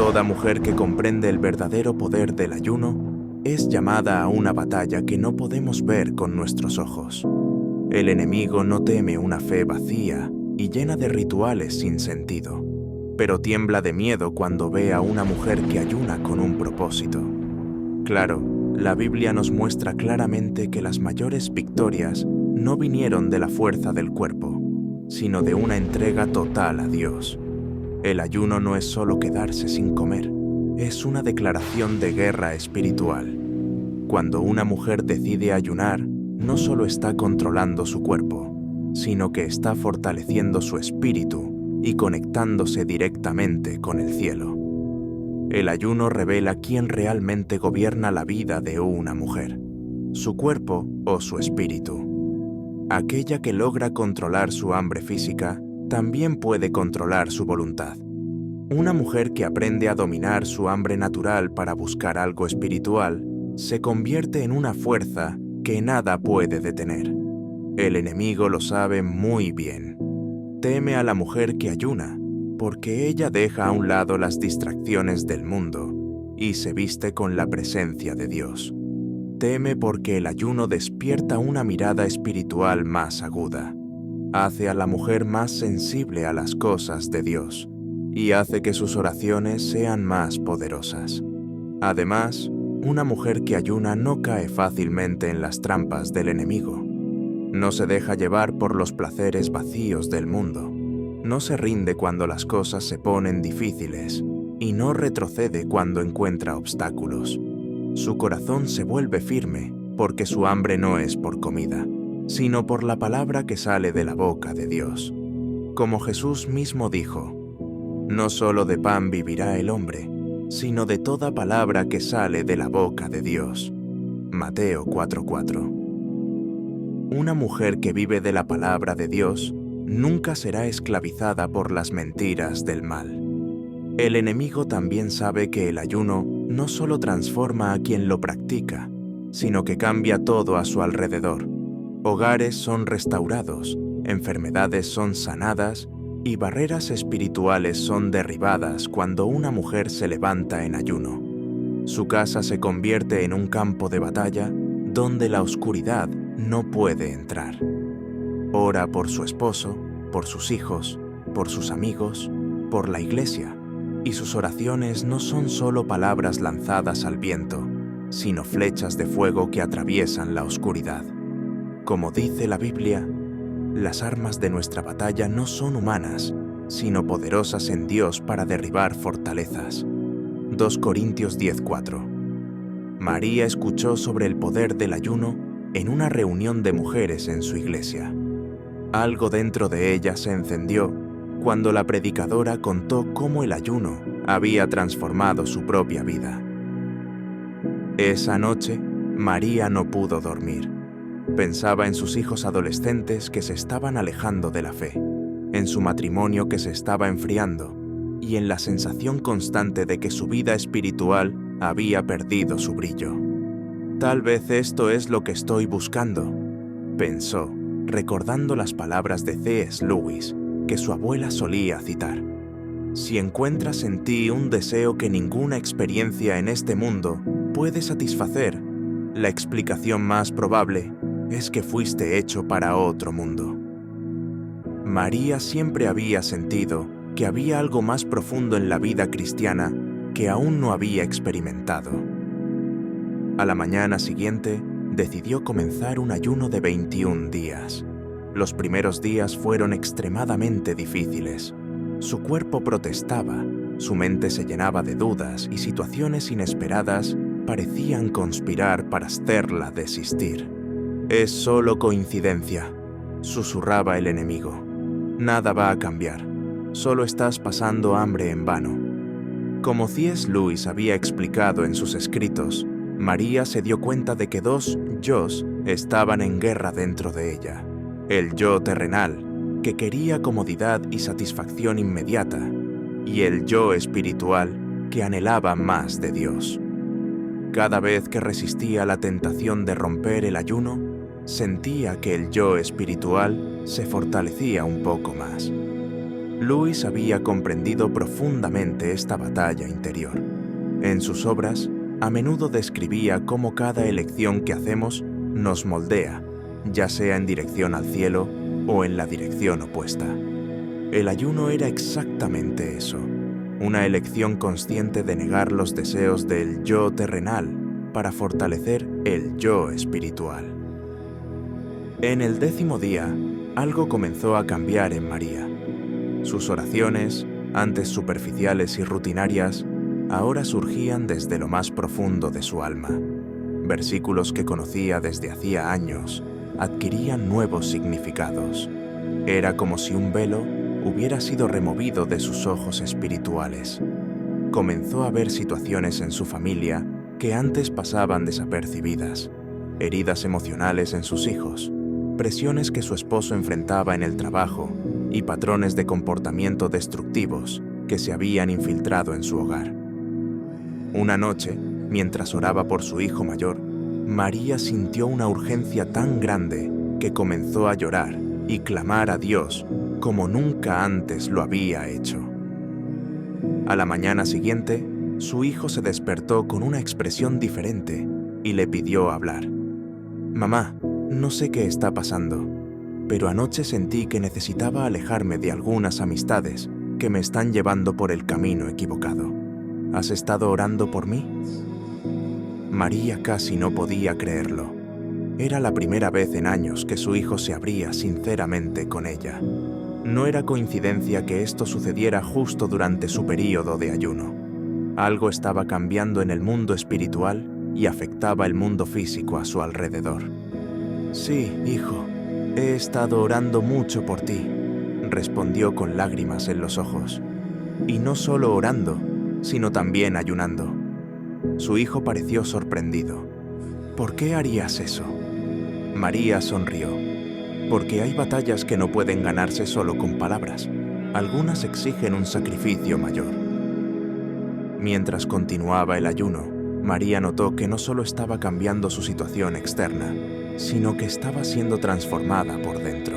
Toda mujer que comprende el verdadero poder del ayuno es llamada a una batalla que no podemos ver con nuestros ojos. El enemigo no teme una fe vacía y llena de rituales sin sentido, pero tiembla de miedo cuando ve a una mujer que ayuna con un propósito. Claro, la Biblia nos muestra claramente que las mayores victorias no vinieron de la fuerza del cuerpo, sino de una entrega total a Dios. El ayuno no es solo quedarse sin comer, es una declaración de guerra espiritual. Cuando una mujer decide ayunar, no solo está controlando su cuerpo, sino que está fortaleciendo su espíritu y conectándose directamente con el cielo. El ayuno revela quién realmente gobierna la vida de una mujer, su cuerpo o su espíritu. Aquella que logra controlar su hambre física también puede controlar su voluntad. Una mujer que aprende a dominar su hambre natural para buscar algo espiritual se convierte en una fuerza que nada puede detener. El enemigo lo sabe muy bien. Teme a la mujer que ayuna, porque ella deja a un lado las distracciones del mundo y se viste con la presencia de Dios. Teme porque el ayuno despierta una mirada espiritual más aguda, hace a la mujer más sensible a las cosas de Dios y hace que sus oraciones sean más poderosas. Además, una mujer que ayuna no cae fácilmente en las trampas del enemigo. No se deja llevar por los placeres vacíos del mundo. No se rinde cuando las cosas se ponen difíciles y no retrocede cuando encuentra obstáculos. Su corazón se vuelve firme porque su hambre no es por comida, sino por la palabra que sale de la boca de Dios. Como Jesús mismo dijo, no solo de pan vivirá el hombre, sino de toda palabra que sale de la boca de Dios. Mateo 4:4. Una mujer que vive de la palabra de Dios nunca será esclavizada por las mentiras del mal. El enemigo también sabe que el ayuno no solo transforma a quien lo practica, sino que cambia todo a su alrededor. Hogares son restaurados, enfermedades son sanadas y barreras espirituales son derribadas cuando una mujer se levanta en ayuno. Su casa se convierte en un campo de batalla donde la oscuridad no puede entrar. Ora por su esposo, por sus hijos, por sus amigos, por la iglesia, y sus oraciones no son solo palabras lanzadas al viento, sino flechas de fuego que atraviesan la oscuridad. Como dice la Biblia, las armas de nuestra batalla no son humanas, sino poderosas en Dios para derribar fortalezas. 2 Corintios 10:4. María escuchó sobre el poder del ayuno en una reunión de mujeres en su iglesia. Algo dentro de ella se encendió cuando la predicadora contó cómo el ayuno había transformado su propia vida. Esa noche, María no pudo dormir. Pensaba en sus hijos adolescentes que se estaban alejando de la fe, en su matrimonio que se estaba enfriando y en la sensación constante de que su vida espiritual había perdido su brillo. Tal vez esto es lo que estoy buscando, pensó, recordando las palabras de C.S. Lewis que su abuela solía citar. Si encuentras en ti un deseo que ninguna experiencia en este mundo puede satisfacer, la explicación más probable es que fuiste hecho para otro mundo. María siempre había sentido que había algo más profundo en la vida cristiana que aún no había experimentado. A la mañana siguiente, decidió comenzar un ayuno de 21 días. Los primeros días fueron extremadamente difíciles. Su cuerpo protestaba, su mente se llenaba de dudas y situaciones inesperadas parecían conspirar para hacerla desistir. «Es solo coincidencia», susurraba el enemigo. «Nada va a cambiar. Solo estás pasando hambre en vano». Como C.S. Lewis había explicado en sus escritos, María se dio cuenta de que dos yos estaban en guerra dentro de ella. El yo terrenal, que quería comodidad y satisfacción inmediata, y el yo espiritual, que anhelaba más de Dios. Cada vez que resistía la tentación de romper el ayuno, sentía que el yo espiritual se fortalecía un poco más. Lewis había comprendido profundamente esta batalla interior. En sus obras, a menudo describía cómo cada elección que hacemos nos moldea, ya sea en dirección al cielo o en la dirección opuesta. El ayuno era exactamente eso, una elección consciente de negar los deseos del yo terrenal para fortalecer el yo espiritual. En el 10º día, algo comenzó a cambiar en María. Sus oraciones, antes superficiales y rutinarias, ahora surgían desde lo más profundo de su alma. Versículos que conocía desde hacía años adquirían nuevos significados. Era como si un velo hubiera sido removido de sus ojos espirituales. Comenzó a ver situaciones en su familia que antes pasaban desapercibidas, heridas emocionales en sus hijos, presiones que su esposo enfrentaba en el trabajo y patrones de comportamiento destructivos que se habían infiltrado en su hogar. Una noche, mientras oraba por su hijo mayor, María sintió una urgencia tan grande que comenzó a llorar y clamar a Dios como nunca antes lo había hecho. A la mañana siguiente, su hijo se despertó con una expresión diferente y le pidió hablar. «Mamá, no sé qué está pasando, pero anoche sentí que necesitaba alejarme de algunas amistades que me están llevando por el camino equivocado. ¿Has estado orando por mí?» María casi no podía creerlo. Era la primera vez en años que su hijo se abría sinceramente con ella. No era coincidencia que esto sucediera justo durante su período de ayuno. Algo estaba cambiando en el mundo espiritual y afectaba el mundo físico a su alrededor. «Sí, hijo, he estado orando mucho por ti», respondió con lágrimas en los ojos. Y no solo orando, sino también ayunando. Su hijo pareció sorprendido. «¿Por qué harías eso?» María sonrió. «Porque hay batallas que no pueden ganarse solo con palabras. Algunas exigen un sacrificio mayor». Mientras continuaba el ayuno, María notó que no solo estaba cambiando su situación externa, sino que estaba siendo transformada por dentro.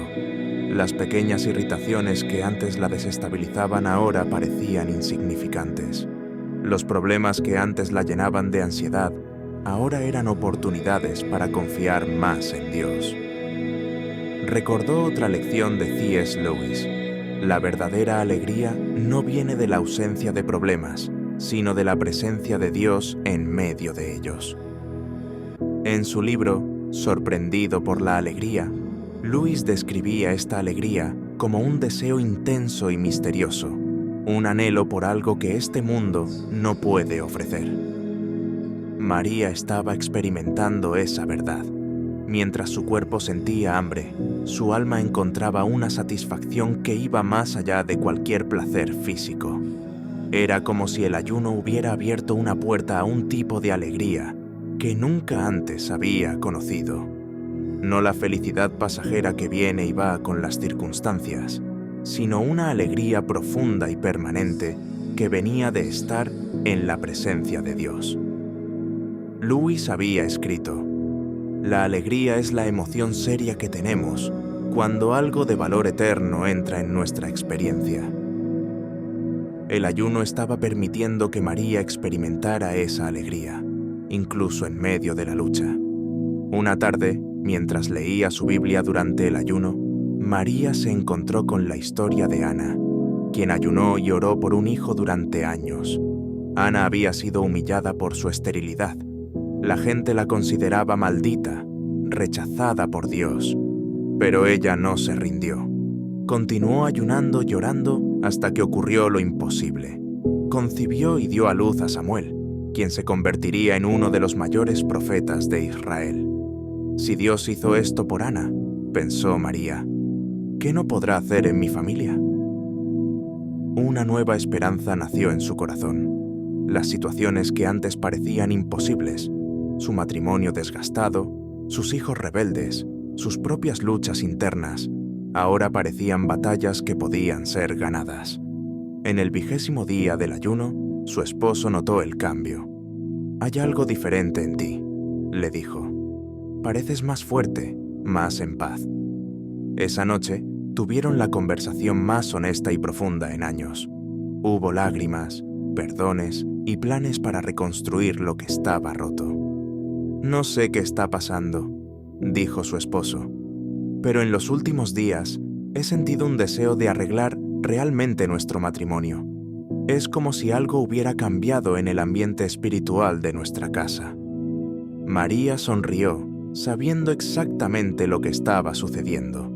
Las pequeñas irritaciones que antes la desestabilizaban ahora parecían insignificantes. Los problemas que antes la llenaban de ansiedad ahora eran oportunidades para confiar más en Dios. Recordó otra lección de C.S. Lewis. La verdadera alegría no viene de la ausencia de problemas, sino de la presencia de Dios en medio de ellos. En su libro, Sorprendido por la alegría, Lewis describía esta alegría como un deseo intenso y misterioso, un anhelo por algo que este mundo no puede ofrecer. María estaba experimentando esa verdad. Mientras su cuerpo sentía hambre, su alma encontraba una satisfacción que iba más allá de cualquier placer físico. Era como si el ayuno hubiera abierto una puerta a un tipo de alegría que nunca antes había conocido. No la felicidad pasajera que viene y va con las circunstancias, sino una alegría profunda y permanente que venía de estar en la presencia de Dios. Lewis había escrito: «La alegría es la emoción seria que tenemos cuando algo de valor eterno entra en nuestra experiencia». El ayuno estaba permitiendo que María experimentara esa alegría, incluso en medio de la lucha. Una tarde, mientras leía su Biblia durante el ayuno, María se encontró con la historia de Ana, quien ayunó y oró por un hijo durante años. Ana había sido humillada por su esterilidad. La gente la consideraba maldita, rechazada por Dios. Pero ella no se rindió. Continuó ayunando y orando hasta que ocurrió lo imposible. Concibió y dio a luz a Samuel, quien se convertiría en uno de los mayores profetas de Israel. Si Dios hizo esto por Ana, pensó María, ¿qué no podrá hacer en mi familia? Una nueva esperanza nació en su corazón. Las situaciones que antes parecían imposibles, su matrimonio desgastado, sus hijos rebeldes, sus propias luchas internas, ahora parecían batallas que podían ser ganadas. En el 20º día del ayuno, su esposo notó el cambio. «Hay algo diferente en ti», le dijo. «Pareces más fuerte, más en paz». Esa noche, tuvieron la conversación más honesta y profunda en años. Hubo lágrimas, perdones y planes para reconstruir lo que estaba roto. «No sé qué está pasando», dijo su esposo, «pero en los últimos días he sentido un deseo de arreglar realmente nuestro matrimonio. Es como si algo hubiera cambiado en el ambiente espiritual de nuestra casa». María sonrió, sabiendo exactamente lo que estaba sucediendo.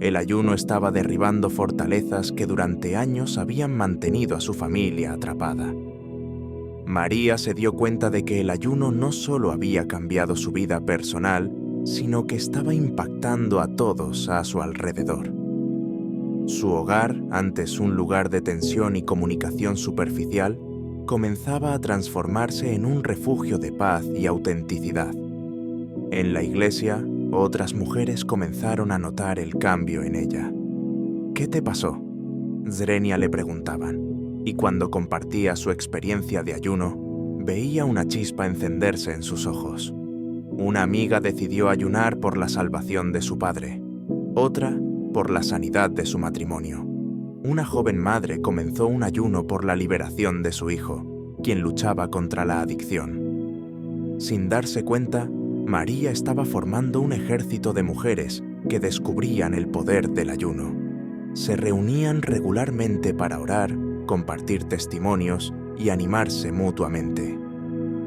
El ayuno estaba derribando fortalezas que durante años habían mantenido a su familia atrapada. María se dio cuenta de que el ayuno no solo había cambiado su vida personal, sino que estaba impactando a todos a su alrededor. Su hogar, antes un lugar de tensión y comunicación superficial, comenzaba a transformarse en un refugio de paz y autenticidad. En la iglesia, otras mujeres comenzaron a notar el cambio en ella. «¿Qué te pasó?», Zrenia le preguntaban, y cuando compartía su experiencia de ayuno, veía una chispa encenderse en sus ojos. Una amiga decidió ayunar por la salvación de su padre, otra por la sanidad de su matrimonio. Una joven madre comenzó un ayuno por la liberación de su hijo, quien luchaba contra la adicción. Sin darse cuenta, María estaba formando un ejército de mujeres que descubrían el poder del ayuno. Se reunían regularmente para orar, compartir testimonios y animarse mutuamente.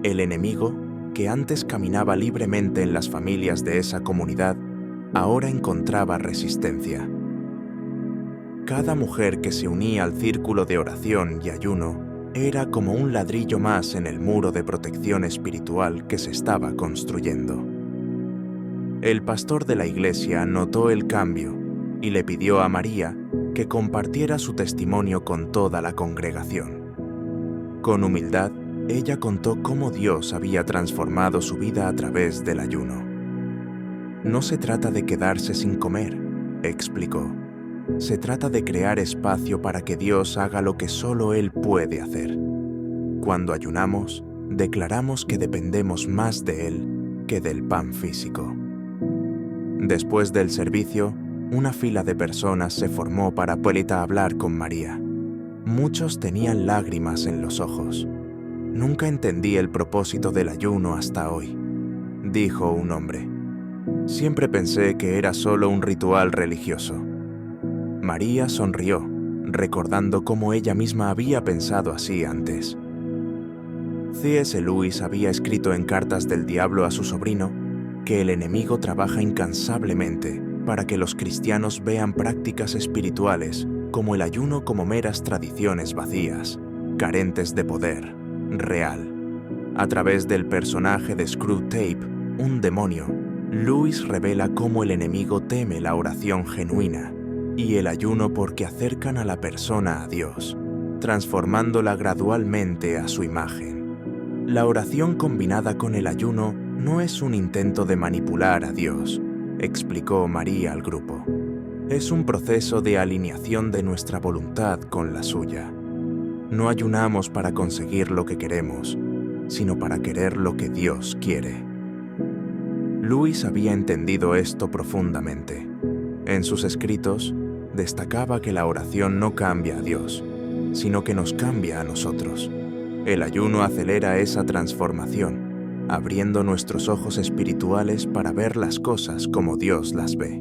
El enemigo, que antes caminaba libremente en las familias de esa comunidad, ahora encontraba resistencia. Cada mujer que se unía al círculo de oración y ayuno era como un ladrillo más en el muro de protección espiritual que se estaba construyendo. El pastor de la iglesia notó el cambio y le pidió a María que compartiera su testimonio con toda la congregación. Con humildad, ella contó cómo Dios había transformado su vida a través del ayuno. «No se trata de quedarse sin comer», explicó. «Se trata de crear espacio para que Dios haga lo que solo Él puede hacer. Cuando ayunamos, declaramos que dependemos más de Él que del pan físico». Después del servicio, una fila de personas se formó para hablar con María. Muchos tenían lágrimas en los ojos. «Nunca entendí el propósito del ayuno hasta hoy», dijo un hombre. «Siempre pensé que era solo un ritual religioso». María sonrió, recordando cómo ella misma había pensado así antes. C.S. Lewis había escrito en Cartas del Diablo a su sobrino que el enemigo trabaja incansablemente para que los cristianos vean prácticas espirituales como el ayuno como meras tradiciones vacías, carentes de poder real. A través del personaje de Screwtape, un demonio, Lewis revela cómo el enemigo teme la oración genuina y el ayuno porque acercan a la persona a Dios, transformándola gradualmente a su imagen. La oración combinada con el ayuno no es un intento de manipular a Dios, explicó María al grupo. Es un proceso de alineación de nuestra voluntad con la suya. No ayunamos para conseguir lo que queremos, sino para querer lo que Dios quiere. Lewis había entendido esto profundamente. En sus escritos, destacaba que la oración no cambia a Dios, sino que nos cambia a nosotros. El ayuno acelera esa transformación, abriendo nuestros ojos espirituales para ver las cosas como Dios las ve.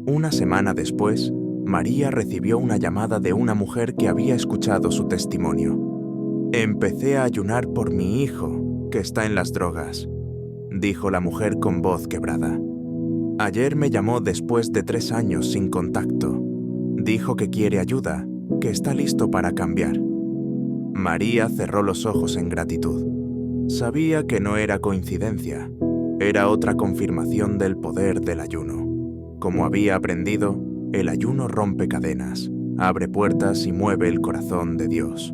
Una semana después, María recibió una llamada de una mujer que había escuchado su testimonio. «Empecé a ayunar por mi hijo, que está en las drogas», dijo la mujer con voz quebrada. «Ayer me llamó después de 3 años sin contacto. Dijo que quiere ayuda, que está listo para cambiar». María cerró los ojos en gratitud. Sabía que no era coincidencia, era otra confirmación del poder del ayuno. Como había aprendido, el ayuno rompe cadenas, abre puertas y mueve el corazón de Dios.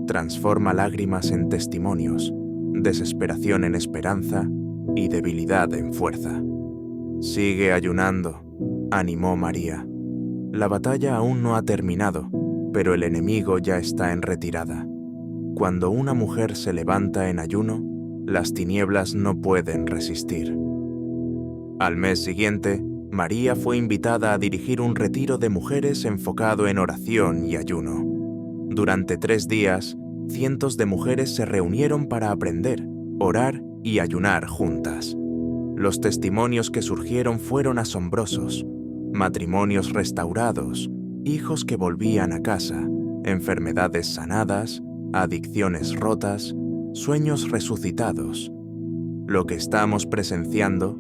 Transforma lágrimas en testimonios, desesperación en esperanza y debilidad en fuerza. «Sigue ayunando», animó María. La batalla aún no ha terminado, pero el enemigo ya está en retirada. Cuando una mujer se levanta en ayuno, las tinieblas no pueden resistir. Al mes siguiente, María fue invitada a dirigir un retiro de mujeres enfocado en oración y ayuno. Durante 3 días, cientos de mujeres se reunieron para aprender, orar y ayunar juntas. Los testimonios que surgieron fueron asombrosos. Matrimonios restaurados, hijos que volvían a casa, enfermedades sanadas, adicciones rotas, sueños resucitados. Lo que estamos presenciando,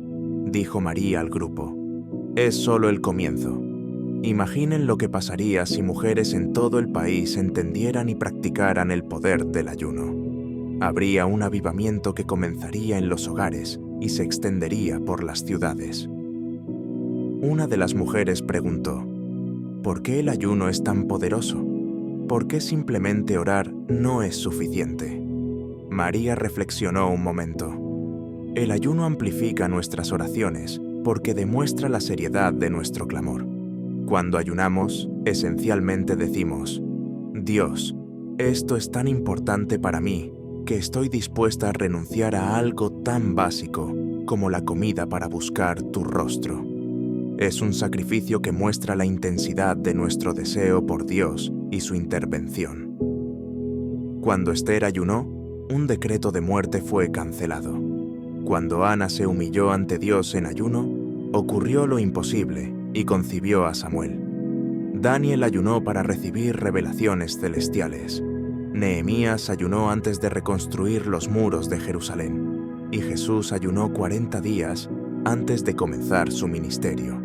dijo María al grupo, es solo el comienzo. Imaginen lo que pasaría si mujeres en todo el país entendieran y practicaran el poder del ayuno. Habría un avivamiento que comenzaría en los hogares y se extendería por las ciudades. Una de las mujeres preguntó, ¿por qué el ayuno es tan poderoso? ¿Por qué simplemente orar no es suficiente? María reflexionó un momento. El ayuno amplifica nuestras oraciones porque demuestra la seriedad de nuestro clamor. Cuando ayunamos, esencialmente decimos, Dios, esto es tan importante para mí que estoy dispuesta a renunciar a algo tan básico como la comida para buscar tu rostro. Es un sacrificio que muestra la intensidad de nuestro deseo por Dios y su intervención. Cuando Esther ayunó, un decreto de muerte fue cancelado. Cuando Ana se humilló ante Dios en ayuno, ocurrió lo imposible y concibió a Samuel. Daniel ayunó para recibir revelaciones celestiales. Nehemías ayunó antes de reconstruir los muros de Jerusalén. Y Jesús ayunó 40 días antes de comenzar su ministerio.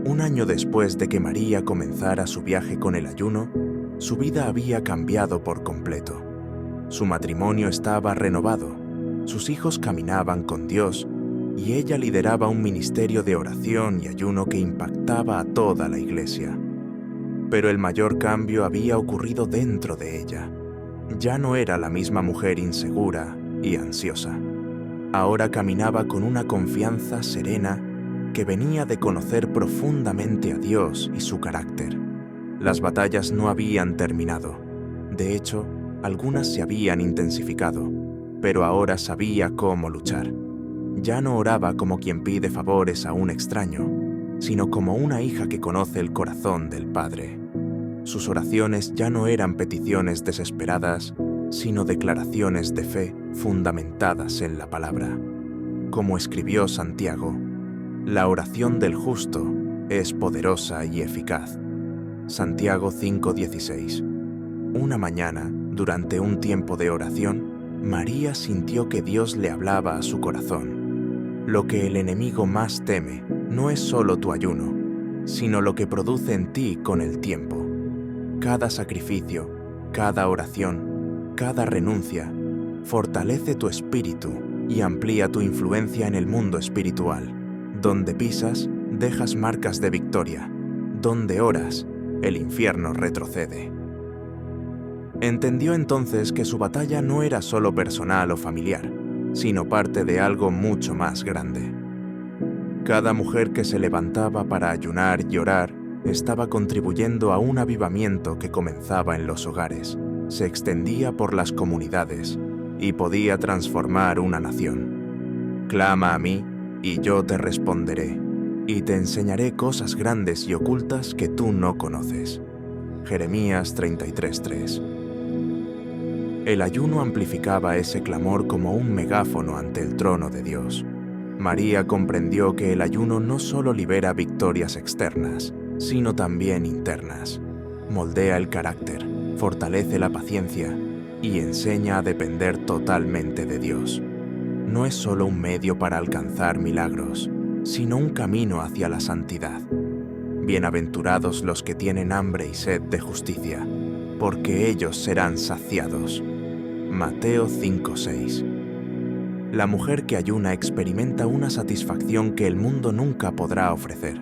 Un año después de que María comenzara su viaje con el ayuno, su vida había cambiado por completo. Su matrimonio estaba renovado. Sus hijos caminaban con Dios y ella lideraba un ministerio de oración y ayuno que impactaba a toda la iglesia. Pero el mayor cambio había ocurrido dentro de ella. Ya no era la misma mujer insegura y ansiosa. Ahora caminaba con una confianza serena que venía de conocer profundamente a Dios y su carácter. Las batallas no habían terminado. De hecho, algunas se habían intensificado, pero ahora sabía cómo luchar. Ya no oraba como quien pide favores a un extraño, sino como una hija que conoce el corazón del Padre. Sus oraciones ya no eran peticiones desesperadas, sino declaraciones de fe fundamentadas en la palabra. Como escribió Santiago, la oración del justo es poderosa y eficaz. Santiago 5:16. Una mañana, durante un tiempo de oración, María sintió que Dios le hablaba a su corazón. Lo que el enemigo más teme no es solo tu ayuno, sino lo que produce en ti con el tiempo. Cada sacrificio, cada oración, cada renuncia, fortalece tu espíritu y amplía tu influencia en el mundo espiritual. Donde pisas, dejas marcas de victoria. Donde oras, el infierno retrocede. Entendió entonces que su batalla no era solo personal o familiar, sino parte de algo mucho más grande. Cada mujer que se levantaba para ayunar y orar estaba contribuyendo a un avivamiento que comenzaba en los hogares, se extendía por las comunidades y podía transformar una nación. Clama a mí y yo te responderé, y te enseñaré cosas grandes y ocultas que tú no conoces. Jeremías 33:3. El ayuno amplificaba ese clamor como un megáfono ante el trono de Dios. María comprendió que el ayuno no solo libera victorias externas, sino también internas. Moldea el carácter, fortalece la paciencia y enseña a depender totalmente de Dios. No es solo un medio para alcanzar milagros, sino un camino hacia la santidad. Bienaventurados los que tienen hambre y sed de justicia, porque ellos serán saciados. Mateo 5:6. La mujer que ayuna experimenta una satisfacción que el mundo nunca podrá ofrecer.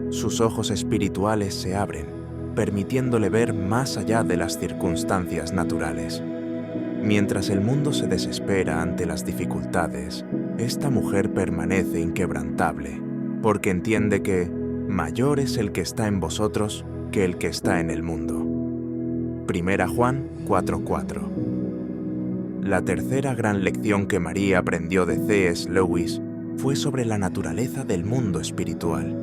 Sus ojos espirituales se abren, permitiéndole ver más allá de las circunstancias naturales. Mientras el mundo se desespera ante las dificultades, esta mujer permanece inquebrantable, porque entiende que mayor es el que está en vosotros que el que está en el mundo. 1 Juan 4:4. La tercera gran lección que María aprendió de C.S. Lewis fue sobre la naturaleza del mundo espiritual.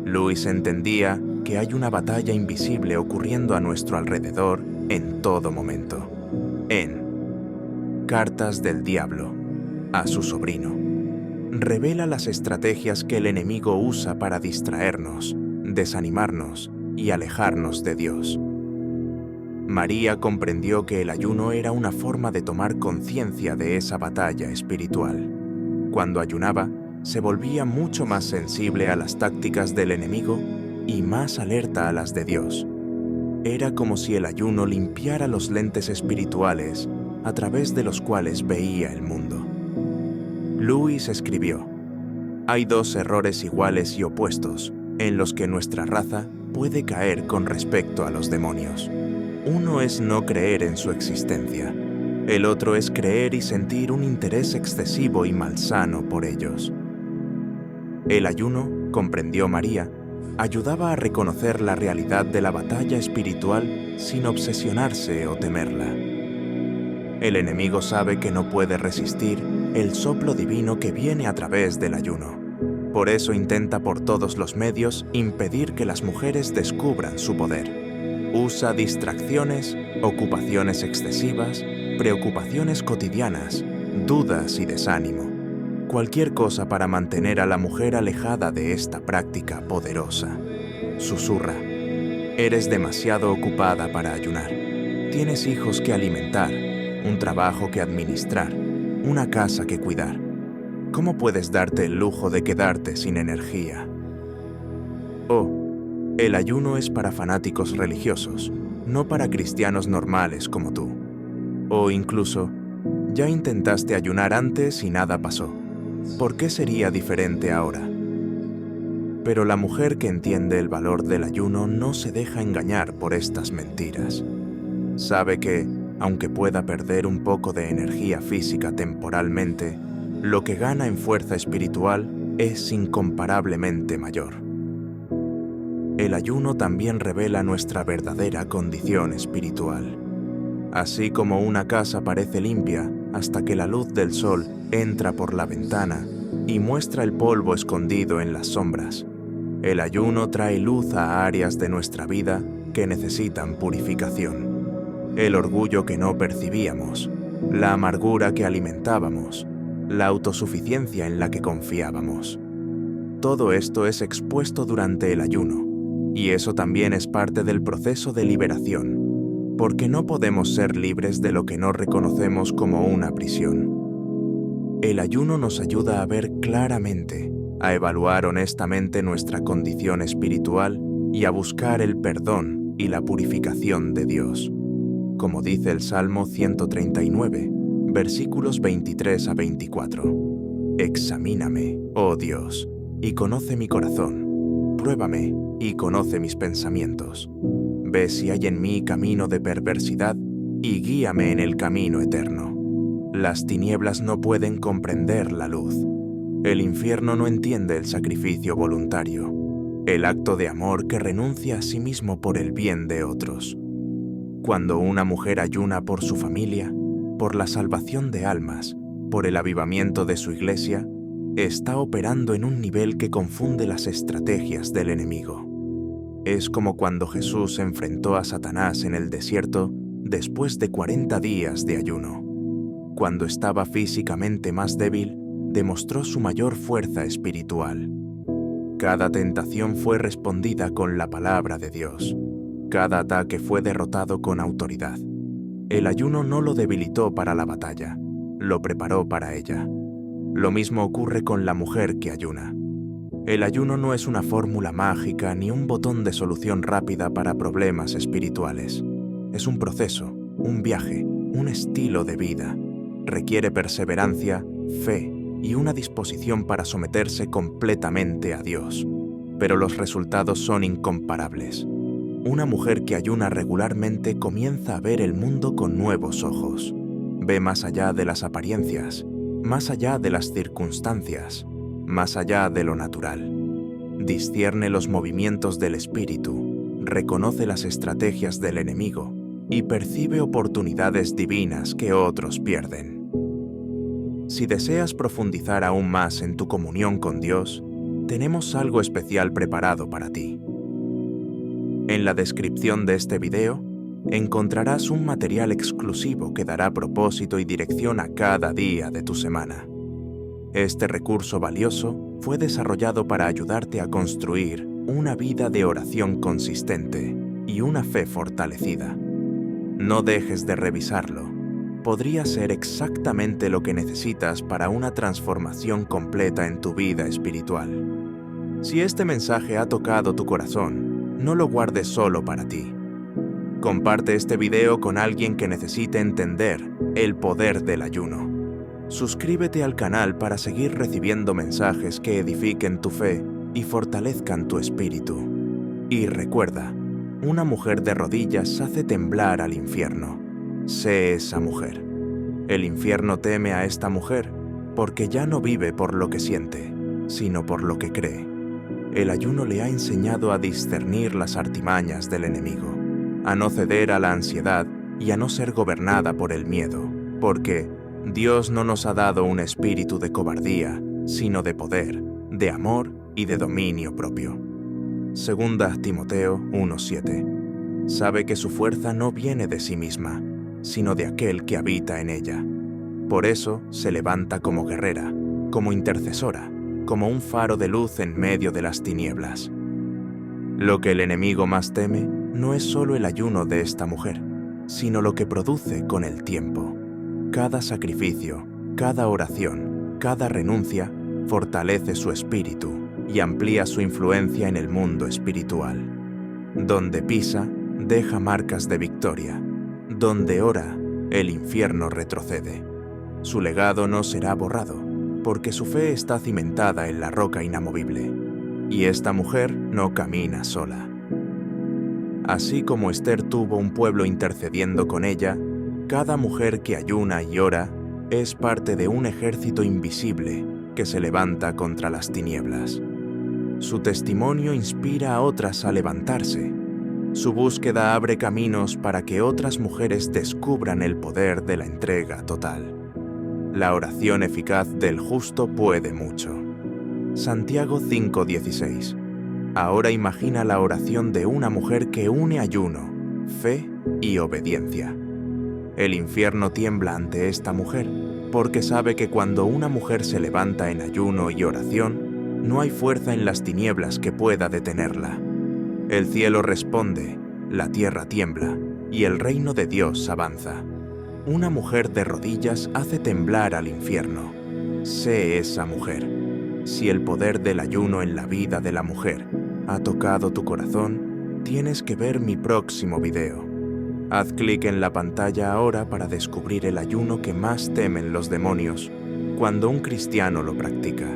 Lewis entendía que hay una batalla invisible ocurriendo a nuestro alrededor en todo momento. En Cartas del Diablo, a su sobrino, revela las estrategias que el enemigo usa para distraernos, desanimarnos y alejarnos de Dios. María comprendió que el ayuno era una forma de tomar conciencia de esa batalla espiritual. Cuando ayunaba, se volvía mucho más sensible a las tácticas del enemigo y más alerta a las de Dios. Era como si el ayuno limpiara los lentes espirituales a través de los cuales veía el mundo. Lewis escribió: «Hay dos errores iguales y opuestos en los que nuestra raza puede caer con respecto a los demonios. Uno es no creer en su existencia. El otro es creer y sentir un interés excesivo y malsano por ellos». El ayuno, comprendió María, ayudaba a reconocer la realidad de la batalla espiritual sin obsesionarse o temerla. El enemigo sabe que no puede resistir el soplo divino que viene a través del ayuno. Por eso intenta por todos los medios impedir que las mujeres descubran su poder. Usa distracciones, ocupaciones excesivas, preocupaciones cotidianas, dudas y desánimo. Cualquier cosa para mantener a la mujer alejada de esta práctica poderosa. Susurra: «Eres demasiado ocupada para ayunar. Tienes hijos que alimentar, un trabajo que administrar, una casa que cuidar. ¿Cómo puedes darte el lujo de quedarte sin energía?» Oh, el ayuno es para fanáticos religiosos, no para cristianos normales como tú. O incluso, ya intentaste ayunar antes y nada pasó. ¿Por qué sería diferente ahora? Pero la mujer que entiende el valor del ayuno no se deja engañar por estas mentiras. Sabe que, aunque pueda perder un poco de energía física temporalmente, lo que gana en fuerza espiritual es incomparablemente mayor. El ayuno también revela nuestra verdadera condición espiritual. Así como una casa parece limpia hasta que la luz del sol entra por la ventana y muestra el polvo escondido en las sombras, el ayuno trae luz a áreas de nuestra vida que necesitan purificación. El orgullo que no percibíamos, la amargura que alimentábamos, la autosuficiencia en la que confiábamos. Todo esto es expuesto durante el ayuno, y eso también es parte del proceso de liberación, porque no podemos ser libres de lo que no reconocemos como una prisión. El ayuno nos ayuda a ver claramente, a evaluar honestamente nuestra condición espiritual y a buscar el perdón y la purificación de Dios. Como dice el Salmo 139, versículos 23 a 24. «Examíname, oh Dios, y conoce mi corazón. Pruébame y conoce mis pensamientos. Ve si hay en mí camino de perversidad y guíame en el camino eterno. Las tinieblas no pueden comprender la luz. El infierno no entiende el sacrificio voluntario, el acto de amor que renuncia a sí mismo por el bien de otros. Cuando una mujer ayuna por su familia, por la salvación de almas, por el avivamiento de su iglesia, está operando en un nivel que confunde las estrategias del enemigo. Es como cuando Jesús enfrentó a Satanás en el desierto después de 40 días de ayuno. Cuando estaba físicamente más débil, demostró su mayor fuerza espiritual. Cada tentación fue respondida con la palabra de Dios. Cada ataque fue derrotado con autoridad. El ayuno no lo debilitó para la batalla, lo preparó para ella. Lo mismo ocurre con la mujer que ayuna. El ayuno no es una fórmula mágica ni un botón de solución rápida para problemas espirituales. Es un proceso, un viaje, un estilo de vida. Requiere perseverancia, fe y una disposición para someterse completamente a Dios. Pero los resultados son incomparables. Una mujer que ayuna regularmente comienza a ver el mundo con nuevos ojos. Ve más allá de las apariencias, más allá de las circunstancias, más allá de lo natural. Discierne los movimientos del espíritu, reconoce las estrategias del enemigo y percibe oportunidades divinas que otros pierden. Si deseas profundizar aún más en tu comunión con Dios, tenemos algo especial preparado para ti. En la descripción de este video, encontrarás un material exclusivo que dará propósito y dirección a cada día de tu semana. Este recurso valioso fue desarrollado para ayudarte a construir una vida de oración consistente y una fe fortalecida. No dejes de revisarlo. Podría ser exactamente lo que necesitas para una transformación completa en tu vida espiritual. Si este mensaje ha tocado tu corazón, no lo guardes solo para ti. Comparte este video con alguien que necesite entender el poder del ayuno. Suscríbete al canal para seguir recibiendo mensajes que edifiquen tu fe y fortalezcan tu espíritu. Y recuerda, una mujer de rodillas hace temblar al infierno. Sé esa mujer. El infierno teme a esta mujer porque ya no vive por lo que siente, sino por lo que cree. El ayuno le ha enseñado a discernir las artimañas del enemigo, a no ceder a la ansiedad y a no ser gobernada por el miedo, porque Dios no nos ha dado un espíritu de cobardía, sino de poder, de amor y de dominio propio. Segunda Timoteo 1:7. Sabe que su fuerza no viene de sí misma, sino de aquel que habita en ella. Por eso se levanta como guerrera, como intercesora, como un faro de luz en medio de las tinieblas. Lo que el enemigo más teme no es solo el ayuno de esta mujer, sino lo que produce con el tiempo. Cada sacrificio, cada oración, cada renuncia fortalece su espíritu y amplía su influencia en el mundo espiritual. Donde pisa, deja marcas de victoria. Donde ora, el infierno retrocede. Su legado no será borrado, porque su fe está cimentada en la roca inamovible. Y esta mujer no camina sola. Así como Esther tuvo un pueblo intercediendo con ella, cada mujer que ayuna y ora es parte de un ejército invisible que se levanta contra las tinieblas. Su testimonio inspira a otras a levantarse. Su búsqueda abre caminos para que otras mujeres descubran el poder de la entrega total. La oración eficaz del justo puede mucho. Santiago 5:16. Ahora imagina la oración de una mujer que une ayuno, fe y obediencia. El infierno tiembla ante esta mujer, porque sabe que cuando una mujer se levanta en ayuno y oración, no hay fuerza en las tinieblas que pueda detenerla. El cielo responde, la tierra tiembla, y el reino de Dios avanza. Una mujer de rodillas hace temblar al infierno. Sé esa mujer. Si el poder del ayuno en la vida de la mujer ha tocado tu corazón, tienes que ver mi próximo video. Haz clic en la pantalla ahora para descubrir el ayuno que más temen los demonios cuando un cristiano lo practica.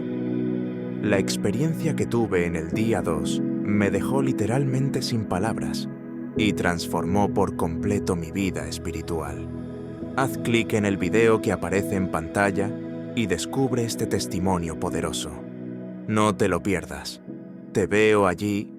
La experiencia que tuve en el día 2 me dejó literalmente sin palabras y transformó por completo mi vida espiritual. Haz clic en el video que aparece en pantalla y descubre este testimonio poderoso. No te lo pierdas. Te veo allí